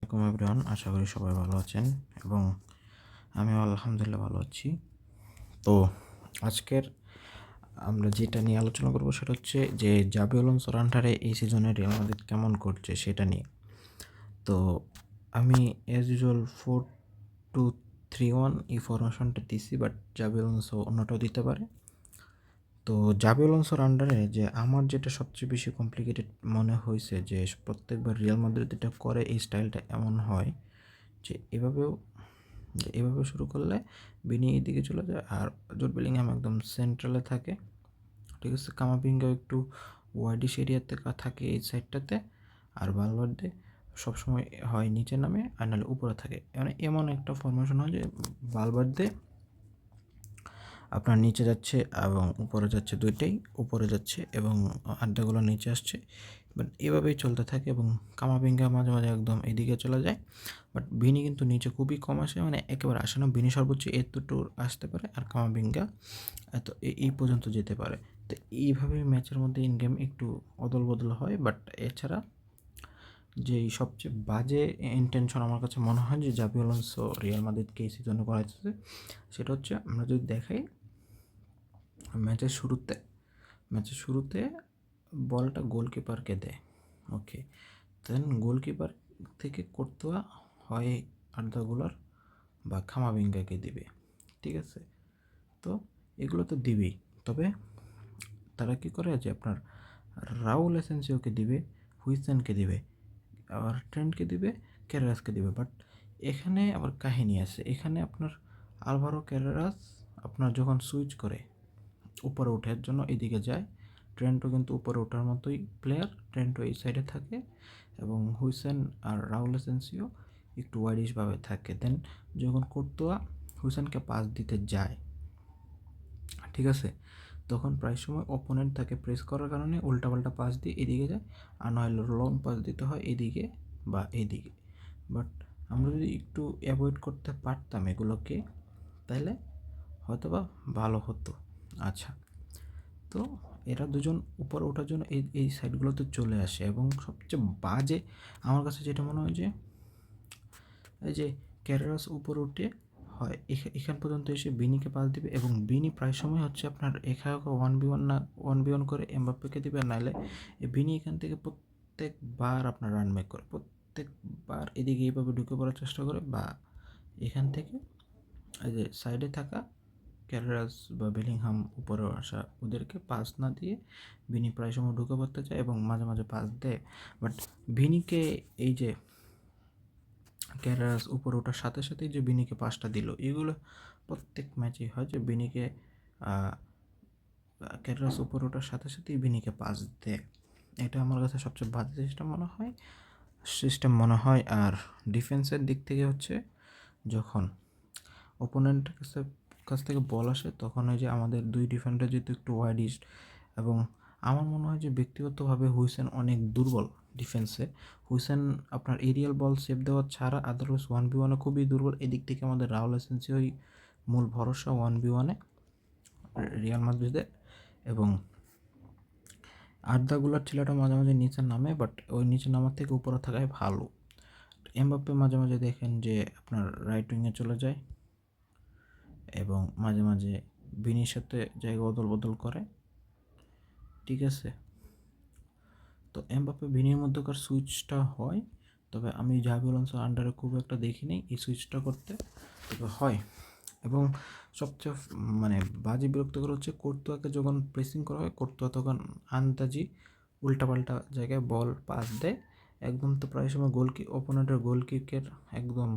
আসসালামু এভরিওয়ান, আশা করি সবাই ভালো আছেন এবং আমিও আলহামদুলিল্লাহ ভালো আছি। তো আজকের আমরা যেটা নিয়ে আলোচনা করব সেটা হচ্ছে যে জাবি আলোনসোর আন্ডারে এই সিজনে রিয়াল মাদ্রিদ কেমন করছে সেটা নিয়ে। তো আমি অ্যাজ ইউজুয়াল 4-2-3-1 এই ফরমেশনটা দিছি, বাট জাবি আলোনসো অন্যটাও দিতে পারে। তো জাবি আলোনসোর আন্ডারে যে আমার যেটা সবচেয়ে বেশি কমপ্লিকেটেড মনে হয়েছে যে প্রত্যেকবার রিয়াল মাদ্রিদ এটা করে, এই স্টাইলটা এমন হয় যে এভাবে শুরু করলে বিনি এদিকে চলে যায় আর জুড বেলিংহাম একদম সেন্ট্রালে থাকে। ঠিক আছে, কামাভিঙ্গা একটু ওয়াইডিশ এরিয়াতে থাকে এই সাইডটাতে, আর ভালভার্দে সবসময় হয় নিচে নামে আর নাহলে উপরে থাকে। মানে এমন একটা ফরমেশন হয় যে ভালভার্দে আপনার নিচে যাচ্ছে এবং উপরে যাচ্ছে, দুইটাই উপরে যাচ্ছে এবং আড্ডাগুলো নিচে আসছে। বাট এভাবেই চলতে থাকে এবং কামাভিঙ্গা মাঝে মাঝে একদম এদিকে চলে যায়। বাট ভিনি কিন্তু নিচে খুবই কম আসে, মানে একেবারে আসে না। ভিনি সর্বোচ্চ এতটুকু আসতে পারে আর কামাভিঙ্গা এত এই পর্যন্ত যেতে পারে। তো এইভাবে ম্যাচের মধ্যে ইন গেম একটু অদল বদল হয়। বাট এছাড়া যেই সবচেয়ে বাজে ইন্টেনশন আমার কাছে মনে হয় যে জাবি আলোনসো রিয়াল মাদ্রিদকে এই সিজনে করাইতেছে, সেটা হচ্ছে আমরা যদি দেখাই ম্যাচের শুরুতে বলটা গোলকিপারকে দেয়। ওকে, দেন গোলকিপার থেকে কোর্তোয়া হয় আর্দা গুলার বা কামাভিঙ্গাকে দিবে। ঠিক আছে, তো এগুলো তো দিবেই। তবে তারা কি করে যে আপনার রাউল এসেন্সিওকে দিবে, হুইসেনকে দিবে, আবার ট্রেন্টকে দিবে, ক্যারেরাসকে দিবে। বাট এখানে আবার কাহিনী আছে। এখানে আপনার আলভারো ক্যারেরাস আপনার যখন সুইচ করে উপরে ওঠার জন্য এদিকে যায়, ট্রেন্টও কিন্তু উপরে ওঠার মতোই প্লেয়ার, ট্রেন্টও এই সাইডে থাকে এবং হুইসেন আর রাউল এসেন্সিও একটু ওয়াইডিশভাবে থাকে। দেন যখন কোর্তোয়া হুইসেনকে পাস দিতে যায়, ঠিক আছে, তখন প্রায় সময় অপোনেন্ট তাকে প্রেস করার কারণে উল্টাপাল্টা পাস দিয়ে এদিকে যায়, আর নইলে লং পাস দিতে হয় এদিকে বা এদিকে। বাট আমরা যদি একটু অ্যাভয়েড করতে পারতাম এগুলোকে, তাহলে হয়তোবা ভালো হতো। আচ্ছা, তো এরা দুজন উপরে ওঠার জন্য এই সাইডগুলোতে চলে আসে এবং সবচেয়ে বাজে আমার কাছে যেটা মনে হয় যে এই যে ক্যারেরাস উপরে উঠে হয় এখান পর্যন্ত এসে বিনিকে পাস দিবে এবং বিনি প্রায় সময় হচ্ছে আপনার একা একা 1v1 না 1v1 করে এমবাপ্পেকে দিবে, নাহলে এই বিনি এখান থেকে প্রত্যেকবার আপনার রান মেক করে, প্রত্যেকবার এদিকে এইভাবে ঢুকে পড়ার চেষ্টা করে বা এখান থেকে এই যে সাইডে থাকা ক্যারেরাস বা বেলিংহাম উপরে আসা ওদেরকে পাস না দিয়ে ভিনি প্রায় সময় ঢুকে পড়তে চায় এবং মাঝে মাঝে পাস দেয়। বাট ভিনিকে এই যে ক্যারেরাস উপরে ওঠার সাথে সাথেই যে ভিনিকে পাসটা দিল, এগুলো প্রত্যেক ম্যাচেই হয় যে ভিনিকে ক্যারেরাস উপরে ওঠার সাথে সাথেই ভিনিকে পাস দেয়। এটা আমার কাছে সবচেয়ে বাজে সিস্টেম মনে হয়। আর ডিফেন্সের দিক থেকে হচ্ছে যখন ওপোনেন্টের কাছ থেকে বল আসে, তখন ওই যে আমাদের দুই ডিফেন্ডার যেহেতু একটু ওয়াইডিশ, এবং আমার মনে হয় যে ব্যক্তিগতভাবে হুইসেন অনেক দুর্বল ডিফেন্সে। হুইসেন আপনার এরিয়াল বল সেভ দেওয়া ছাড়া আদারওয়াইজ 1v1-এ খুবই দুর্বল। এদিক থেকে আমাদের রাউল এসেন্সিওই মূল ভরসা 1v1-এ রিয়াল মাদ্রিদের। এবং আর্দা গুলার ছেলেটা মাঝে মাঝে নিচে নামে, বাট ওই নিচে নামার থেকে উপরে থাকায় ভালো। এমবাপ্পে মাঝে মাঝে দেখেন যে আপনার রাইট উইংয়ে চলে যায় এবং মাঝে মাঝে ভিনির সাথে জায়গা অদল বদল করে। ঠিক আছে, তো এমবাপ্পে ভিনির মধ্যকার সুইচটা হয়, তবে আমি জাভি আলোনসোর আন্ডারে খুব একটা দেখিনি এই সুইচটা করতে, তবে হয়। এবং সবচেয়ে মানে বাজে বিরক্তকর হচ্ছে কোর্তোয়াকে যখন প্রেসিং করা হয়, কোর্তোয়া তখন আন্দাজি উল্টাপাল্টা জায়গায় বল পাস দেয় একদম। তো প্রায় সময় ওপোনেন্টের গোলকিকের একদম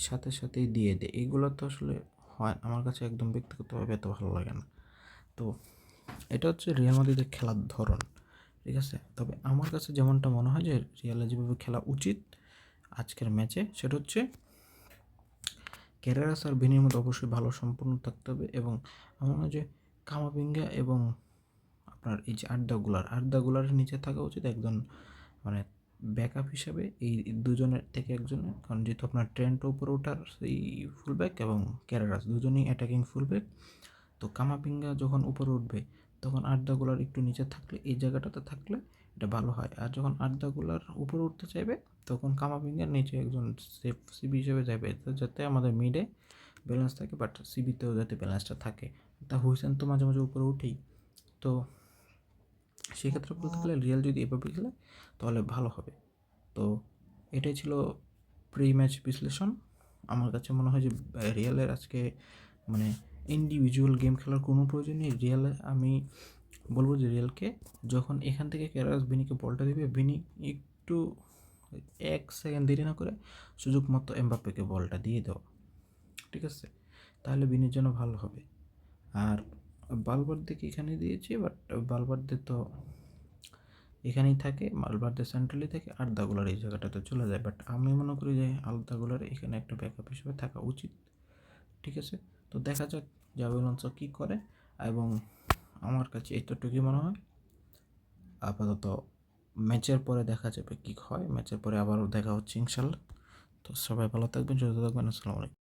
সাথে সাথেই দিয়ে দেয়। এগুলো তো আসলে হয় আমার কাছে একদম ব্যক্তিগতভাবে এত ভালো লাগে না। তো এটা হচ্ছে রিয়াল মাদ্রিদের খেলার ধরন। ঠিক আছে, তবে আমার কাছে যেমনটা মনে হয় যে রিয়ালে যেভাবে খেলা উচিত আজকের ম্যাচে, সেটা হচ্ছে ক্যারেরাস আর ভিনির মধ্যে অবশ্যই ভালো সম্পূর্ণ থাকতে হবে। এবং আমার মনে হয় যে কামাভিঙ্গা এবং আপনার এই যে আর্দাগুলারের নিচে থাকা উচিত একজন, মানে ব্যাকআপ হিসাবে এই দুজনের থেকে একজনের। কারণ যেহেতু আপনার ট্রেন্ট উপরে ওঠার সেই ফুলব্যাক এবং ক্যারেরাস দুজনেই অ্যাটাকিং ফুলব্যাক, তো কামাভিঙ্গা যখন উপরে উঠবে তখন আর্দাগুলার একটু নিচে থাকলে এই জায়গাটাতে থাকলে এটা ভালো হয়। আর যখন আর্দাগুলার উপরে উঠতে চাইবে তখন কামাভিঙ্গার নিচে একজন সেফ সিবি হিসেবে যাবে, যাতে আমাদের মিডে ব্যালেন্স থাকে, বাট সিবিতেও যাতে ব্যালেন্সটা থাকে। তা হুইসেন তো মাঝে মাঝে উপরে উঠেই, তো সেক্ষেত্রে বলতে গেলে রিয়াল যদি এভাবে খেলে তাহলে ভালো হবে। তো এটাই ছিল প্রি ম্যাচ বিশ্লেষণ। আমার কাছে মনে হয় যে রিয়ালের আজকে মানে ইন্ডিভিজুয়াল গেম খেলার কোনো প্রয়োজন নেই। রিয়ালে আমি বলবো যে রিয়ালকে যখন এখান থেকে ক্যারাস ভিনিকে বলটা দেবে, ভিনি একটু 1 সেকেন্ড দেরি না করে সুযোগ মতো এমবাপ্পেকে বলটা দিয়ে দাও, ঠিক আছে? তাহলে ভিনির জন্য ভালো হবে। আর বালবার্দেকে এখানে দিয়েছি, বাট বালবার্দে তো এখানেই থাকে, বালবার্দে সেন্ট্রালি থাকে, আর্দাগুলার এই জায়গাটাতে চলে যায়। বাট আমি মনে করি যে আর্দাগুলার এখানে একটা ব্যাকআপ হিসেবে থাকা উচিত, ঠিক আছে? তো দেখা যাক জাভি আলোনসো কী করে, এবং আমার কাছে এতটুকুই মনে হয়। আপাতত ম্যাচের পরে দেখা যাবে কী হয়, ম্যাচের পরে আবারও দেখা হচ্ছে ইনশাল্লাহ। তো সবাই ভালো থাকবেন, সুস্থ থাকবেন, আসসালামু আলাইকুম।